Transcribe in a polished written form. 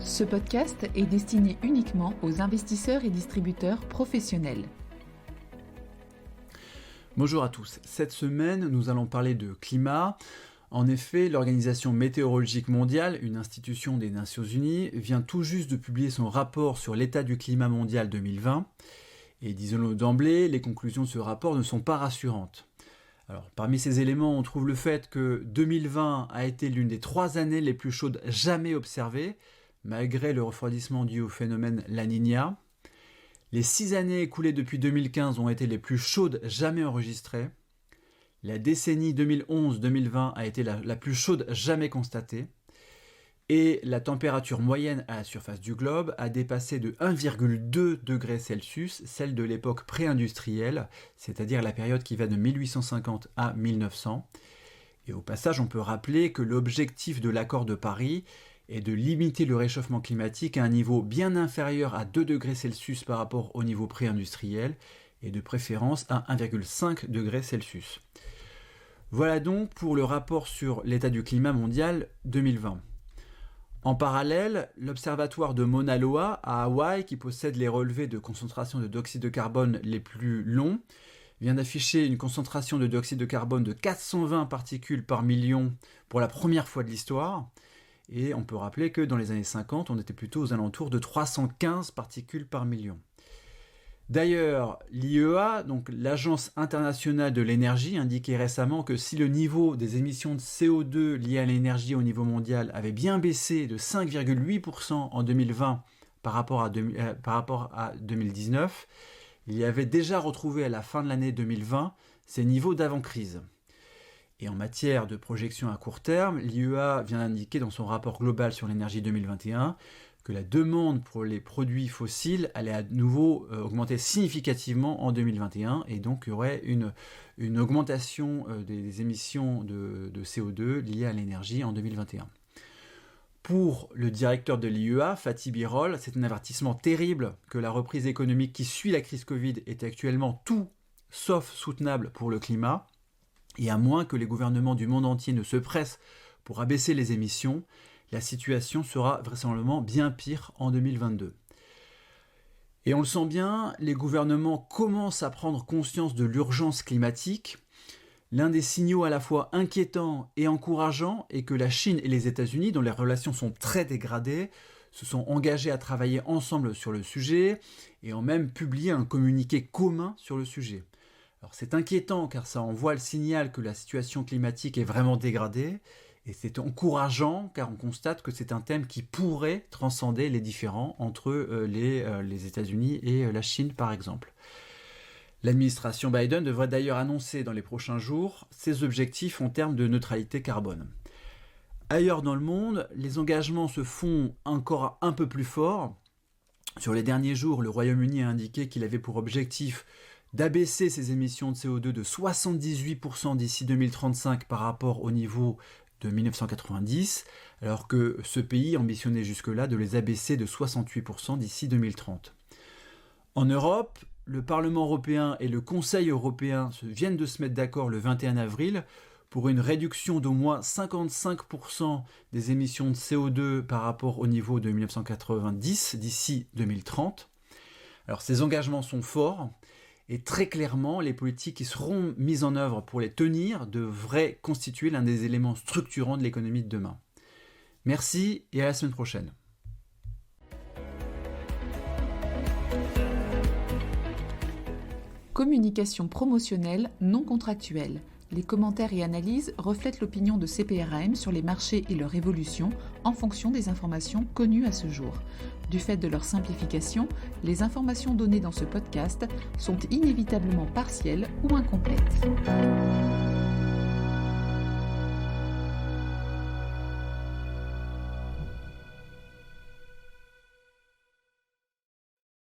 Ce podcast est destiné uniquement aux investisseurs et distributeurs professionnels. Bonjour à tous. Cette semaine, nous allons parler de climat. En effet, l'Organisation météorologique mondiale, une institution des Nations Unies, vient tout juste de publier son rapport sur l'état du climat mondial 2020. Et disons-le d'emblée, les conclusions de ce rapport ne sont pas rassurantes. Alors, parmi ces éléments, on trouve le fait que 2020 a été l'une des 3 années les plus chaudes jamais observées, malgré le refroidissement dû au phénomène La Niña. Les 6 années écoulées depuis 2015 ont été les plus chaudes jamais enregistrées. La décennie 2011-2020 a été la plus chaude jamais constatée. Et la température moyenne à la surface du globe a dépassé de 1,2 degrés Celsius, celle de l'époque pré-industrielle, c'est-à-dire la période qui va de 1850 à 1900. Et au passage, on peut rappeler que l'objectif de l'accord de Paris est de limiter le réchauffement climatique à un niveau bien inférieur à 2 degrés Celsius par rapport au niveau pré-industriel, et de préférence à 1,5 degrés Celsius. Voilà donc pour le rapport sur l'état du climat mondial 2020. En parallèle, l'observatoire de Mauna Loa à Hawaï, qui possède les relevés de concentration de dioxyde de carbone les plus longs, vient d'afficher une concentration de dioxyde de carbone de 420 particules par million pour la première fois de l'histoire. Et on peut rappeler que dans les années 50, on était plutôt aux alentours de 315 particules par million. D'ailleurs, l'IEA, donc l'Agence internationale de l'énergie, indiquait récemment que si le niveau des émissions de CO2 liées à l'énergie au niveau mondial avait bien baissé de 5,8% en 2020 par rapport à 2019, il y avait déjà retrouvé à la fin de l'année 2020 ces niveaux d'avant-crise. Et en matière de projection à court terme, l'IEA vient d'indiquer dans son rapport global sur l'énergie 2021 que la demande pour les produits fossiles allait à nouveau augmenter significativement en 2021, et donc il y aurait une augmentation des émissions de CO2 liées à l'énergie en 2021. Pour le directeur de l'IEA, Fatih Birol, c'est un avertissement terrible que la reprise économique qui suit la crise Covid est actuellement tout sauf soutenable pour le climat, et à moins que les gouvernements du monde entier ne se pressent pour abaisser les émissions, la situation sera vraisemblablement bien pire en 2022. Et on le sent bien, les gouvernements commencent à prendre conscience de l'urgence climatique. L'un des signaux à la fois inquiétants et encourageants est que la Chine et les États-Unis, dont les relations sont très dégradées, se sont engagés à travailler ensemble sur le sujet et ont même publié un communiqué commun sur le sujet. Alors c'est inquiétant car ça envoie le signal que la situation climatique est vraiment dégradée, et c'est encourageant car on constate que c'est un thème qui pourrait transcender les différends entre les États-Unis et la Chine par exemple. L'administration Biden devrait d'ailleurs annoncer dans les prochains jours ses objectifs en termes de neutralité carbone. Ailleurs dans le monde, les engagements se font encore un peu plus forts. Sur les derniers jours, le Royaume-Uni a indiqué qu'il avait pour objectif d'abaisser ses émissions de CO2 de 78% d'ici 2035 par rapport au niveau de 1990, alors que ce pays ambitionnait jusque-là de les abaisser de 68% d'ici 2030. En Europe, le Parlement européen et le Conseil européen viennent de se mettre d'accord le 21 avril pour une réduction d'au moins 55% des émissions de CO2 par rapport au niveau de 1990 d'ici 2030. Alors ces engagements sont forts, et très clairement, les politiques qui seront mises en œuvre pour les tenir devraient constituer l'un des éléments structurants de l'économie de demain. Merci et à la semaine prochaine. Communication promotionnelle non contractuelle. Les commentaires et analyses reflètent l'opinion de CPRAM sur les marchés et leur évolution en fonction des informations connues à ce jour. Du fait de leur simplification, les informations données dans ce podcast sont inévitablement partielles ou incomplètes.